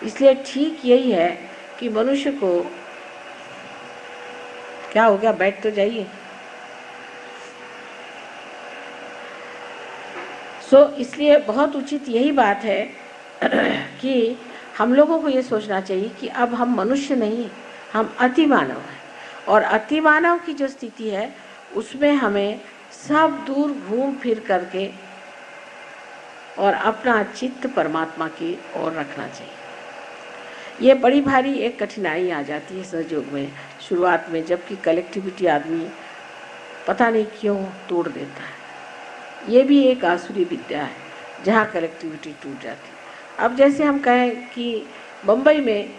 इसलिए ठीक यही है कि मनुष्य को, क्या हो गया, बैठ तो जाइए। इसलिए बहुत उचित यही बात है कि हम लोगों को ये सोचना चाहिए कि अब हम मनुष्य नहीं, हम अति मानव हैं, और अति मानव की जो स्थिति है उसमें हमें सब दूर घूम फिर करके और अपना चित्त परमात्मा की ओर रखना चाहिए। ये बड़ी भारी एक कठिनाई आ जाती है सहयोग में शुरुआत में, जबकि कलेक्टिविटी आदमी पता नहीं क्यों तोड़ देता है। ये भी एक आसुरी विद्या है जहाँ कलेक्टिविटी टूट जाती है। अब जैसे हम कहें कि बम्बई में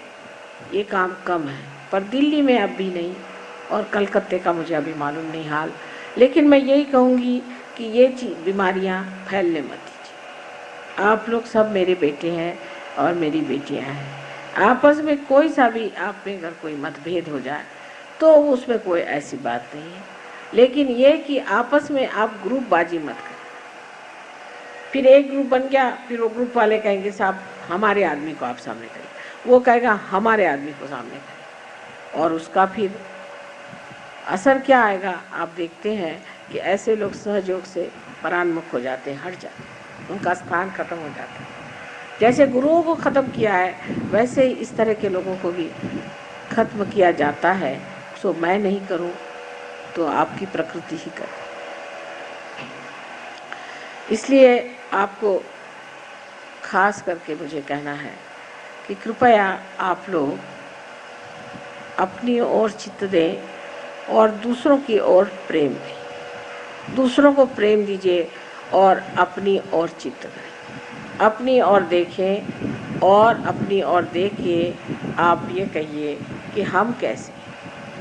ये काम कम है, पर दिल्ली में अब भी नहीं, और कलकत्ते का मुझे अभी मालूम नहीं हाल, लेकिन मैं यही कहूँगी कि ये बीमारियाँ फैलने मत दीजिए। आप लोग सब मेरे बेटे हैं और मेरी बेटियाँ हैं। आपस में कोई सा भी आप में अगर कोई मतभेद हो जाए तो उसमें कोई ऐसी बात नहीं है, लेकिन ये कि आपस में आप ग्रुपबाजी मत करें। फिर एक ग्रुप बन गया, फिर वो ग्रुप वाले कहेंगे साहब हमारे आदमी को आप सामने करें, वो कहेगा हमारे आदमी को सामने करें, और उसका फिर असर क्या आएगा आप देखते हैं कि ऐसे लोग सहयोग से परान्मुख हो जाते हैं, हट जाते हैं, उनका स्थान खत्म हो जाता है। जैसे गुरुओं को ख़त्म किया है वैसे ही इस तरह के लोगों को भी खत्म किया जाता है। सो मैं नहीं करूं तो आपकी प्रकृति ही करे। इसलिए आपको खास करके मुझे कहना है कि कृपया आप लोग अपनी ओर चित्त दें और दूसरों की ओर प्रेम दें। दूसरों को प्रेम दीजिए और अपनी ओर चित्त दें। अपनी ओर देखें और अपनी ओर देख के आप ये कहिए कि हम कैसे,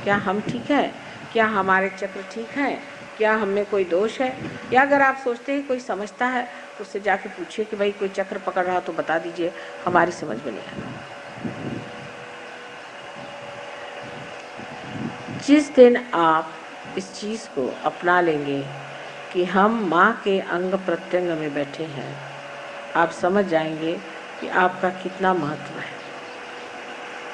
क्या हम ठीक है, क्या हमारे चक्र ठीक हैं, क्या हम में कोई दोष है। या अगर आप सोचते हैं कोई समझता है तो उससे जाके पूछिए कि भाई कोई चक्र पकड़ रहा तो बता दीजिए, हमारी समझ में नहीं आ रहा। जिस दिन आप इस चीज़ को अपना लेंगे कि हम माँ के अंग प्रत्यंग में बैठे हैं, आप समझ जाएंगे कि आपका कितना महत्व है।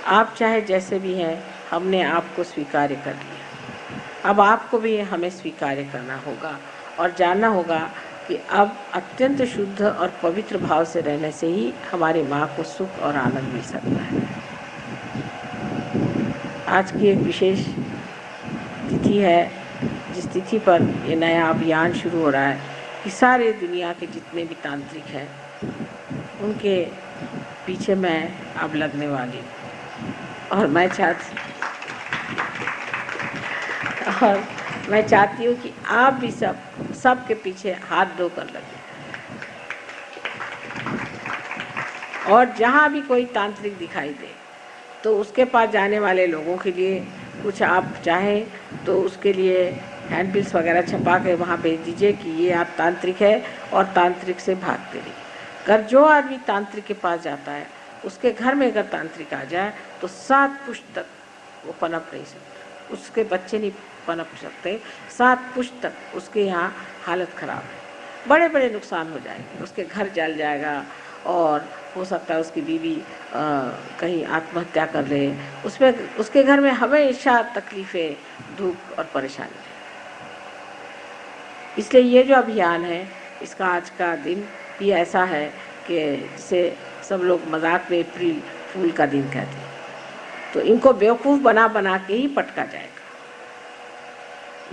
आप चाहे जैसे भी हैं, हमने आपको स्वीकार कर लिया, अब आपको भी हमें स्वीकार करना होगा और जानना होगा कि अब अत्यंत शुद्ध और पवित्र भाव से रहने से ही हमारी माँ को सुख और आनंद मिल सकता है। आज की एक विशेष तिथि है, जिस तिथि पर ये नया अभियान शुरू हो रहा है कि सारे दुनिया के जितने भी तांत्रिक हैं उनके पीछे मैं अब लगने वाली हूँ, और मैं चाहती हूँ कि आप भी सब के पीछे हाथ धोकर लगे, और जहाँ भी कोई तांत्रिक दिखाई दे तो उसके पास जाने वाले लोगों के लिए कुछ आप चाहें तो उसके लिए हैंडबिल्स वगैरह छपा के वहाँ भेज दीजिए कि ये आप तांत्रिक है और तांत्रिक से भागते रहिए। अगर जो आदमी तांत्रिक के पास जाता है उसके घर में अगर तांत्रिक आ जाए तो 7 पुश्त तक वो पनप नहीं सकता, उसके बच्चे नहीं पनप सकते, 7 पुश्त तक उसके यहाँ हालत ख़राब है, बड़े बड़े नुकसान हो जाएंगे, उसके घर जल जाएगा और हो सकता है उसकी बीवी कहीं आत्महत्या कर ले, उसमें उसके घर में हमेशा तकलीफ़ें, दुख और परेशानी। इसलिए ये जो अभियान है इसका आज का दिन भी ऐसा है कि जिसे सब लोग मजाक में अप्रैल फूल का दिन कहते हैं, तो इनको बेवकूफ़ बना के ही पटका जाएगा,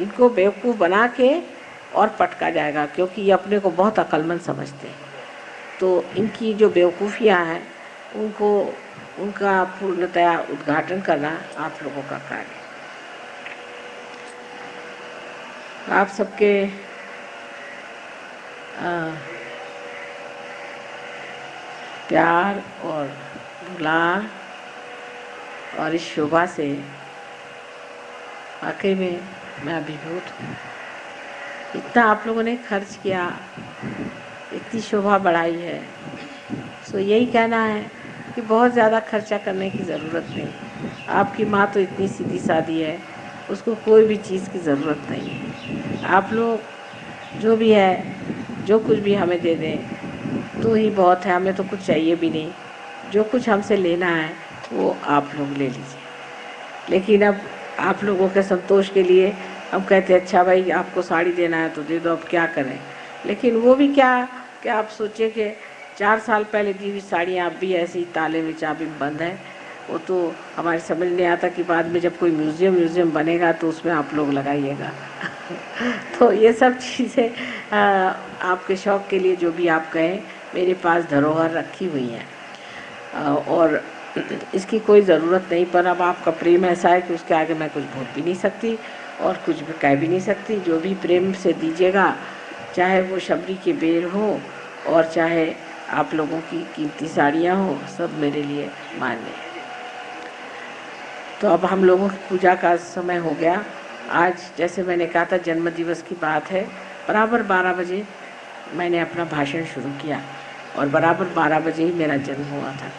इनको बेवकूफ़ बना के और पटका जाएगा, क्योंकि ये अपने को बहुत अक्लमंद समझते हैं। तो इनकी जो बेवकूफ़ियाँ हैं उनका पूर्णतया उद्घाटन करना आप लोगों का कार्य है। आप सबके प्यार और दुलार और इस शोभा से वाकई में मैं अभिभूत हूँ। इतना आप लोगों ने खर्च किया, इतनी शोभा बढ़ाई है, सो यही कहना है कि बहुत ज़्यादा खर्चा करने की ज़रूरत नहीं। आपकी माँ तो इतनी सीधी सादी है, उसको कोई भी चीज़ की ज़रूरत नहीं है। आप लोग जो भी है, जो कुछ भी हमें दे दें तो ही बहुत है, हमें तो कुछ चाहिए भी नहीं। जो कुछ हमसे लेना है वो आप लोग ले लीजिए। लेकिन अब आप लोगों के संतोष के लिए हम कहते हैं अच्छा भाई आपको साड़ी देना है तो दे दो, अब क्या करें। लेकिन वो भी क्या आप सोचिए कि 4 साल पहले दी हुई साड़ियाँ अब भी ऐसी ताले में चाबी में बंद है। वो तो हमारे समझ नहीं आता कि बाद में जब कोई म्यूज़ियम बनेगा तो उसमें आप लोग लगाइएगा। तो ये सब चीज़ें आपके शौक़ के लिए जो भी आप कहें, मेरे पास धरोहर रखी हुई हैं और इसकी कोई ज़रूरत नहीं। पर अब आपका प्रेम ऐसा है कि उसके आगे मैं कुछ बोल भी नहीं सकती और कुछ भी कह भी नहीं सकती। जो भी प्रेम से दीजिएगा, चाहे वो शबरी के बेर हो और चाहे आप लोगों की कीमती साड़ियाँ हो, सब मेरे लिए मान्य है। तो अब हम लोगों की पूजा का समय हो गया। आज जैसे मैंने कहा था जन्मदिवस की बात है, बराबर 12 बजे मैंने अपना भाषण शुरू किया और बराबर 12 बजे ही मेरा जन्म हुआ था।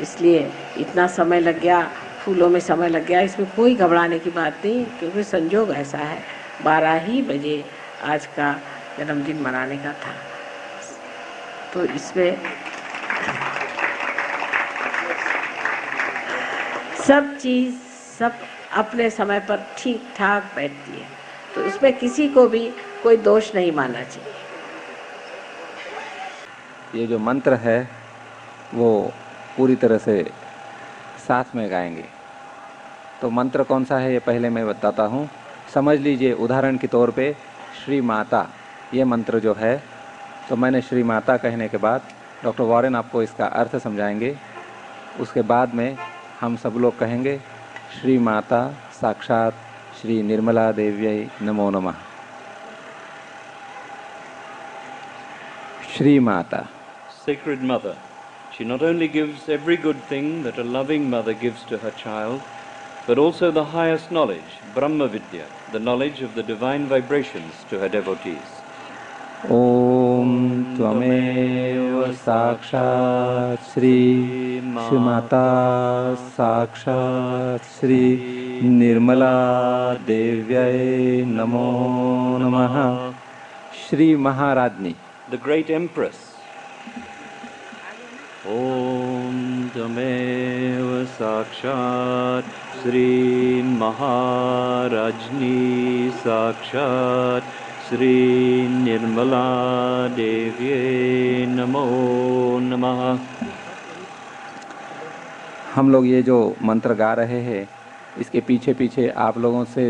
इसलिए इतना समय लग गया, फूलों में समय लग गया, इसमें कोई घबराने की बात नहीं, क्योंकि संजोग ऐसा है 12 ही बजे आज का जन्मदिन मनाने का था। तो इसमें सब चीज़ सब अपने समय पर ठीक ठाक बैठती है, तो इसमें किसी को भी कोई दोष नहीं मानना चाहिए। ये जो मंत्र है वो पूरी तरह से साथ में गाएंगे। तो मंत्र कौन सा है ये पहले मैं बताता हूँ। समझ लीजिए उदाहरण के तौर पे श्री माता ये मंत्र जो है, तो मैंने श्री माता कहने के बाद डॉक्टर वॉरेन आपको इसका अर्थ समझाएंगे। उसके बाद में हम सब लोग कहेंगे श्री माता साक्षात श्री निर्मला देव्यै नमो नमः। Shri Mata, Sacred Mother, she not only gives every good thing that a loving mother gives to her child, but also the highest knowledge, Brahma Vidya, the knowledge of the divine vibrations to her devotees. Om Tvameva Sakshat Shri Mata Sakshat Shri Nirmala Devyai Namo Namaha। Shri Maharajni, the great Empress. Om Tvameva Sakshat Shri Maharajni Sakshat Shri Nirmala Devye Namo Namaha। हम लोग ये जो मंत्र गा रहे हैं इसके पीछे पीछे आप लोगों से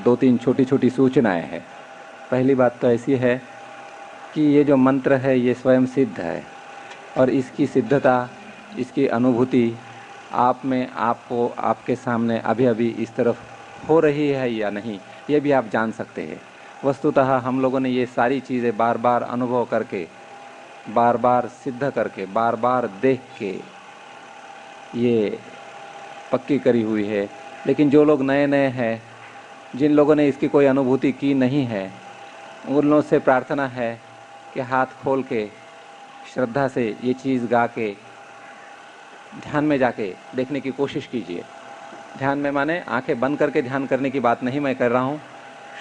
2-3 छोटी छोटी सूचनाएं हैं। पहली बात तो ऐसी है कि ये जो मंत्र है ये स्वयं सिद्ध है और इसकी सिद्धता, इसकी अनुभूति आप में, आपको, आपके सामने अभी अभी इस तरफ हो रही है या नहीं, ये भी आप जान सकते हैं। वस्तुतः हम लोगों ने ये सारी चीज़ें बार बार अनुभव करके, बार बार सिद्ध करके, बार बार देख के ये पक्की करी हुई है। लेकिन जो लोग नए नए हैं, जिन लोगों ने इसकी कोई अनुभूति की नहीं है, उन लोगों से प्रार्थना है कि हाथ खोल के श्रद्धा से ये चीज़ गा के ध्यान में जाके देखने की कोशिश कीजिए। ध्यान में माने आंखें बंद करके ध्यान करने की बात नहीं मैं कर रहा हूँ।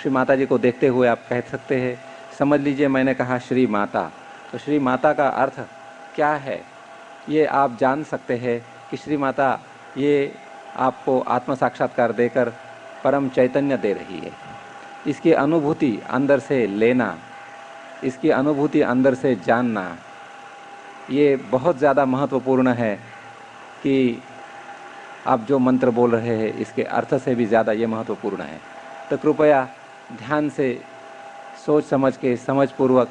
श्री माता जी को देखते हुए आप कह सकते हैं। समझ लीजिए मैंने कहा श्री माता, तो श्री माता का अर्थ क्या है ये आप जान सकते हैं कि श्री माता ये आपको आत्म साक्षात्कार देकर परम चैतन्य दे रही है। इसकी अनुभूति अंदर से लेना, इसकी अनुभूति अंदर से जानना, ये बहुत ज़्यादा महत्वपूर्ण है कि आप जो मंत्र बोल रहे हैं इसके अर्थ से भी ज़्यादा ये महत्वपूर्ण है। तो कृपया ध्यान से सोच समझ के समझपूर्वक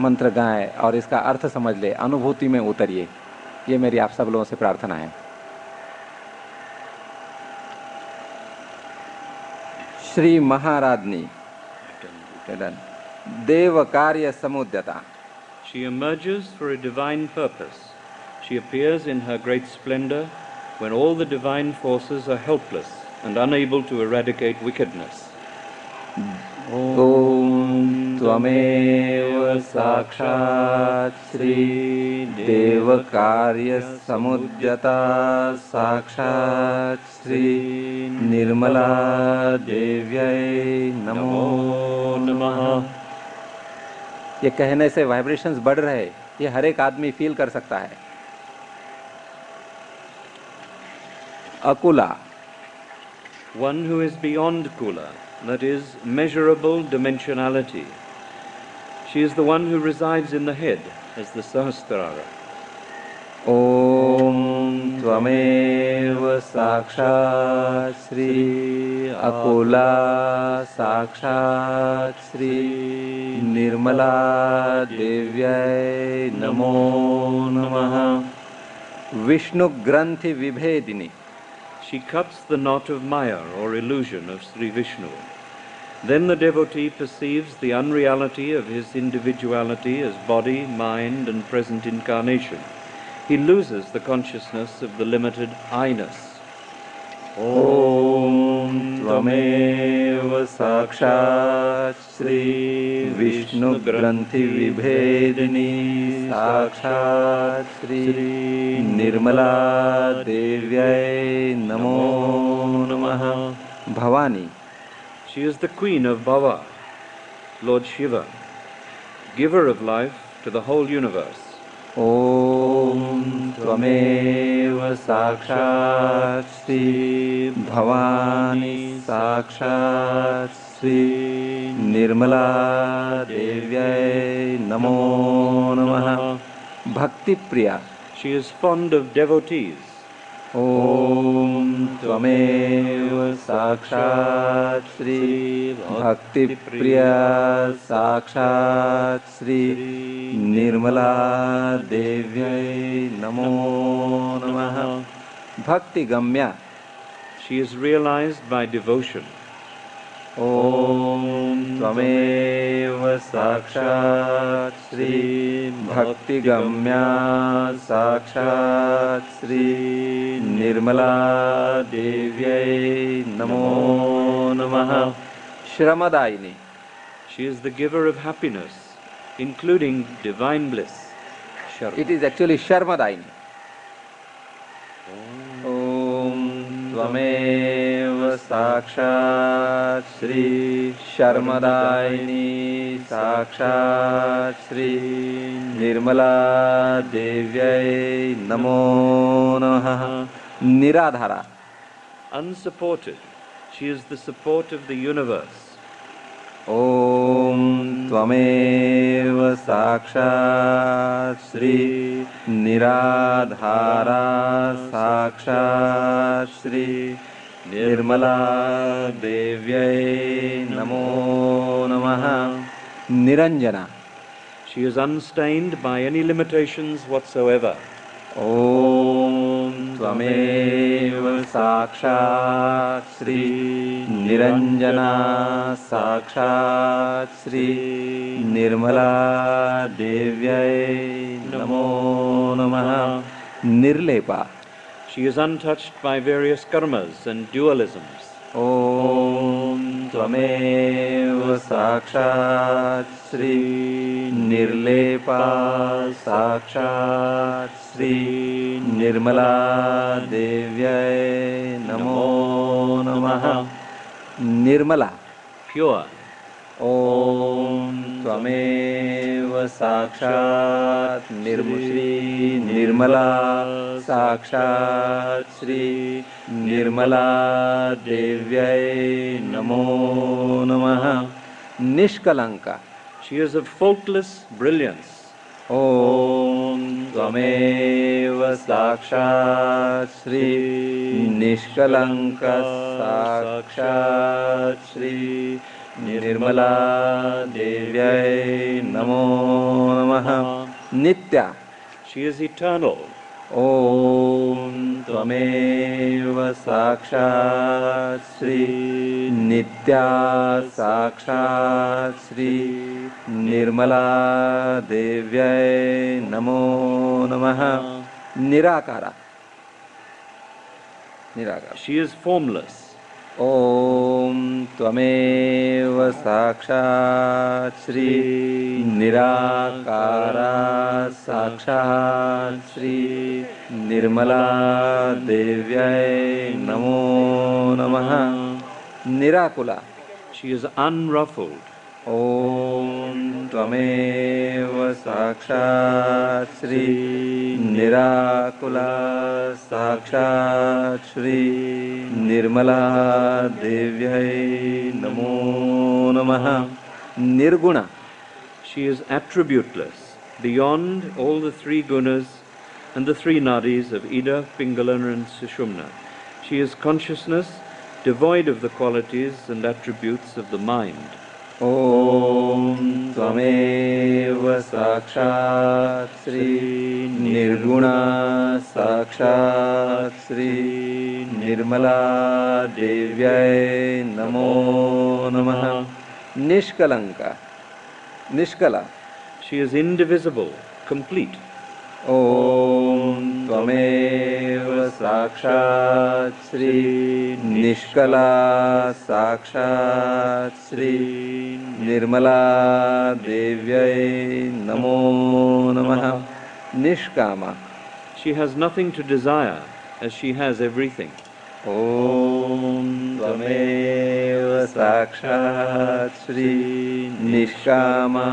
मंत्र गाएं और इसका अर्थ समझ ले, अनुभूति में उतरिए। ये मेरी आप सब लोगों से प्रार्थना है। श्री महाराज्ञी देव कार्य समुद्यता। She emerges for a divine purpose. She appears in her great splendor when all the divine forces are helpless and unable to eradicate wickedness. Om Tvameva Sakshat Shri Deva Karya Samudyata Sakshat Shri Nirmala Devyai Namo Namaha। ये कहने से vibrations बढ़ रहे, ये हर एक आदमी feel कर सकता है। Akula, one who is beyond kula, that is, measurable dimensionality. She is the one who resides in the head as the Sahasrara. Om Tvameva Sakshat Sri Akula Sakshat Sri Nirmala Devyai Namo Namaha. Vishnu Granthi Vibhedini. She cuts the knot of Maya or illusion of Sri Vishnu. Then the devotee perceives the unreality of his individuality as body, mind, and present incarnation. He loses the consciousness of the limited I-ness. Om Tvameva Sakshat Sri Vishnu Granthi Vibhedini Sakshat Sri Nirmala Devyai Namo Namaha. Bhavani. She is the queen of Bhava, Lord Shiva, giver of life to the whole universe. Om Tvameva Sakshat Sri Bhavani Sakshat Sri Nirmala Devyai Namo Namaha. Bhakti Priya. She is fond of devotees. Om Tvameva Sakshat Sri Bhakti Priya Sakshat Sri Nirmala Devyai Namo Namaha. Bhakti Gamya. She is realized by devotion. Om Tvameva Sakshat Sri Bhakti Gamya Sakshat Sri Nirmala Devyai Namo Namaha. Shramadayini. She is the giver of happiness, including divine bliss. It is actually Sharmadayini. Om Tvameva Sakshat Sri Sharmadayini Sakshat Sri Nirmala Devyai Namo Namaha. Niradhara. Unsupported, she is the support of the universe. Om Tvameva Sakshat Sri Niradhara Sakshat Sri Nirmala Devyai Namo Namaha. Niranjana. She is unstained by any limitations whatsoever. Om Tvameva Sakshat Sri Niranjana Sakshat Sri Nirmala Devyai Namo Namaha. Nirlepa. She is untouched by various karmas and dualisms. Om Tvameva Sakshat Sri Nirlepa Sakshat Sri Nirmala Devyai Namo Namaha. Nirmala. Pure. Om Tvameva Sakshat Nirmushri Nirmala Sakshat Sri Nirmala Devyai Namo Namaha. Nishkalanka. She is of faultless brilliance. Om Tvameva Sakshat Sri Nishkalanka Sakshat Sri Nirmala Devyai Namo Namaha. Nitya. She is eternal. Om Tvameva Sakshat Sri Nitya Sakshat Sri Nirmala Devyai Namo Namaha. Nirakara. Nirakara. She is formless. Om Tvameva Sakshat Sri Nirakara Sakshat Sri Nirmala Devyai Namo Namaha. Nirakula. She is unruffled. Om त्वमेव साक्षात् श्री निराकुला साक्षात् श्री निर्मला देव्यै नमो नमः। Nirguna, she is attributeless, beyond all the three gunas and the three nadis of Ida, Pingala and Sushumna. She is consciousness, devoid of the qualities and attributes of the mind. ओम त्वमेव साक्षात् श्री निर्गुणा साक्षात् श्री निर्मला देव्यै नमो नमः। निष्कलंका, निष्कला, she is indivisible, complete. ओम त्वमेव साक्षात् श्री निष्कला साक्षात् श्री निर्मला देव्यै नमो नमः। निष्कामा, she has nothing to desire, as she has everything. ओम त्वमेव साक्षात् श्री निष्कामा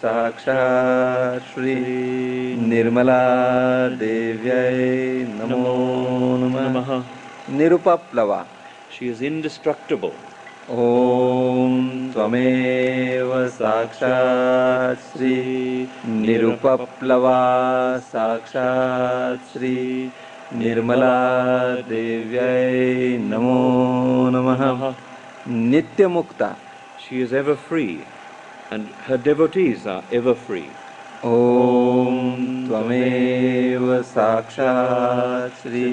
साक्षात् श्री निर्मला देव्यै नमो नमः। निरुपप्लवा, she is indestructible. ओम त्वमेव साक्षात् श्री निरुपप्लवा साक्षात् श्री निर्मला देव्यै नमो नमः। नित्यमुक्ता, she is ever free, and her devotees are ever free. ओम त्वमेव साक्षात् श्री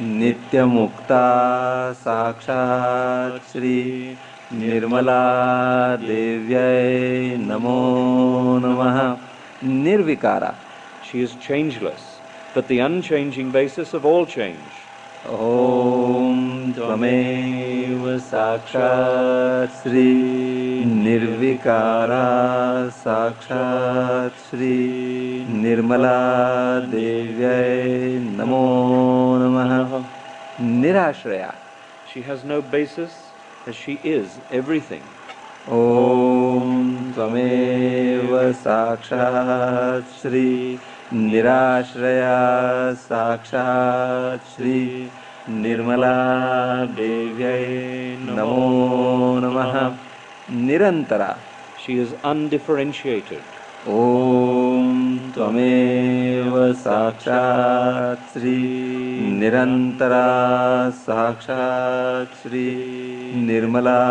नित्यमुक्ता साक्षात् श्री निर्मला देव्यै नमो नमः। निर्विकारा, she is changeless, but the unchanging basis of all change. ओम त्वमेव साक्षात् श्री निर्विकारा साक्षात् श्री निर्मला देव्यै नमो नमः। निराश्रया, she has no basis, as she is everything. ओम त्वमेव साक्षात् श्री निराश्रया साक्षात् श्री निर्मला देव्यै नमो नमः। निरंतरा, she is undifferentiated. ओम त्वमेव साक्षात् श्री निरंतरा साक्षात् श्री निर्मला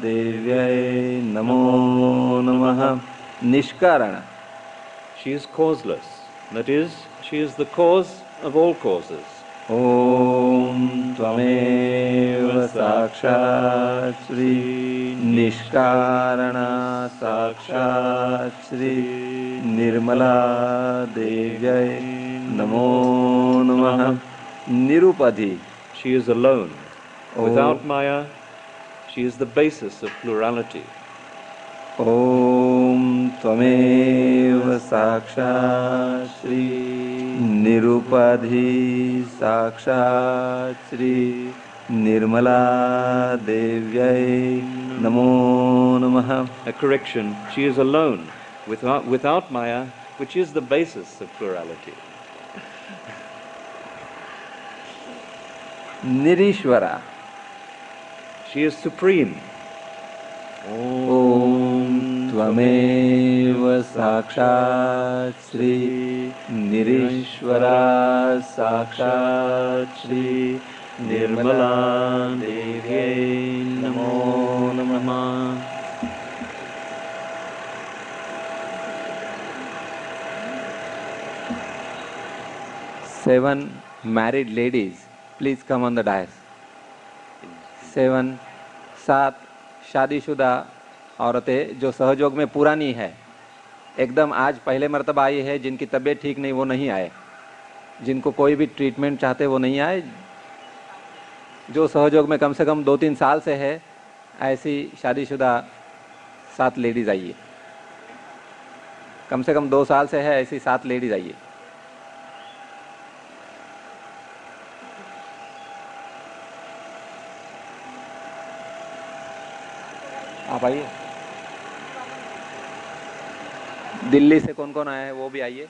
देव्यै नमो नमः। निष्कारण, she is causeless, that is, she is the cause of all causes. ओम त्वमेव साक्षात् श्री निष्कारणा साक्षात् श्री निर्मला देव्यै नमो नमः। निरुपधि, she is alone, without Maya. She is the basis of plurality. ओम त्वमेव साक्षात् श्री निरुपधि साक्षात् श्री निर्मला देव्यै नमो नमः। A correction, she is alone, without Maya, which is the basis of plurality. निरीश्वरा, she is supreme. ओम त्वमेव साक्षात् श्री निरीश्वरा साक्षात् श्री निर्मला देव्यै नमो नमः। Seven married ladies, please come on the dais. 7 शादीशुदा औरतें जो सहयोग में पुरानी है, एकदम आज पहले मर्तबा आई है, जिनकी तबीयत ठीक नहीं वो नहीं आए, जिनको कोई भी ट्रीटमेंट चाहते वो नहीं आए, जो सहयोग में कम से कम 2-3 साल से है, ऐसी शादीशुदा 7 लेडीज़ आइए। कम से कम 2 साल से है, ऐसी 7 लेडीज़ आइए। आप आइए। दिल्ली से कौन कौन आया है वो भी आइए।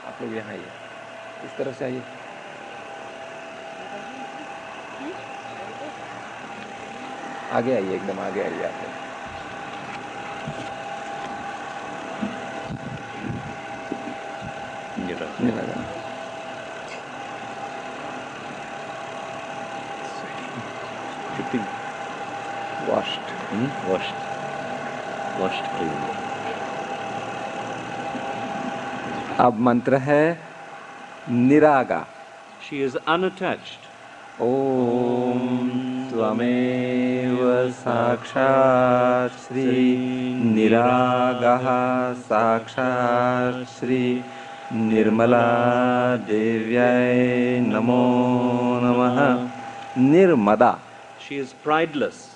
आप लोग यहाँ आइए, इस तरफ से आइए। आगे आइए, एकदम आगे आइए आप लोग। Washed. Washed clean. अब मंत्र है निरागा। She is unattached. ओम त्वमेव साक्षात् श्री निरागः साक्षात् श्री निर्मला देव्यै नमो नमः। निर्मदा। She is prideless.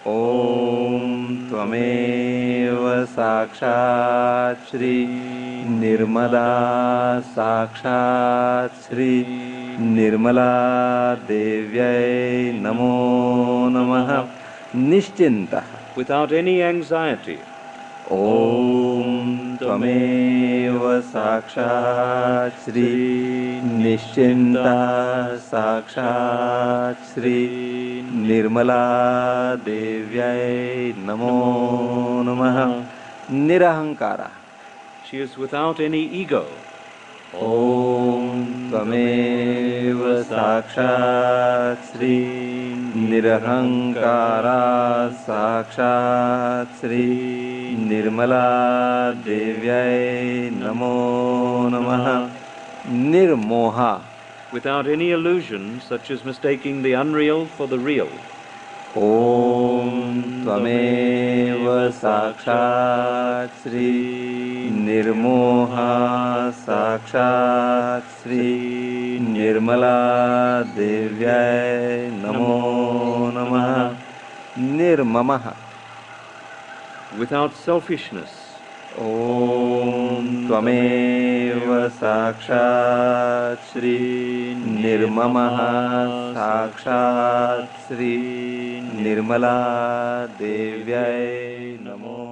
ओम त्वमेव साक्षात् श्री निर्मदा साक्षात् श्री निर्मला देव्यै नमो नमः। निश्चिन्तः। Without any anxiety. ओम त्वमेव साक्षात् श्री निश्चिन्ता साक्षात् श्री निर्मला देव्यै नमो नमः। निरहंकारा। She is without any ego. ओम त्वमेव साक्षात् श्री निरहंकारा साक्षात् श्री निर्मला देव्यै नमो नमः। निर्मोहा। Without any illusion, such as mistaking the unreal for the real. ओम त्वमेव साक्षात् श्री निर्मोहा साक्षात् श्री निर्मला देव्यै नमो नमः। निर्ममः। Without selfishness. ओम त्वमेव साक्षात् श्री निर्ममः साक्षात् श्री निर्मला देव्यै नमो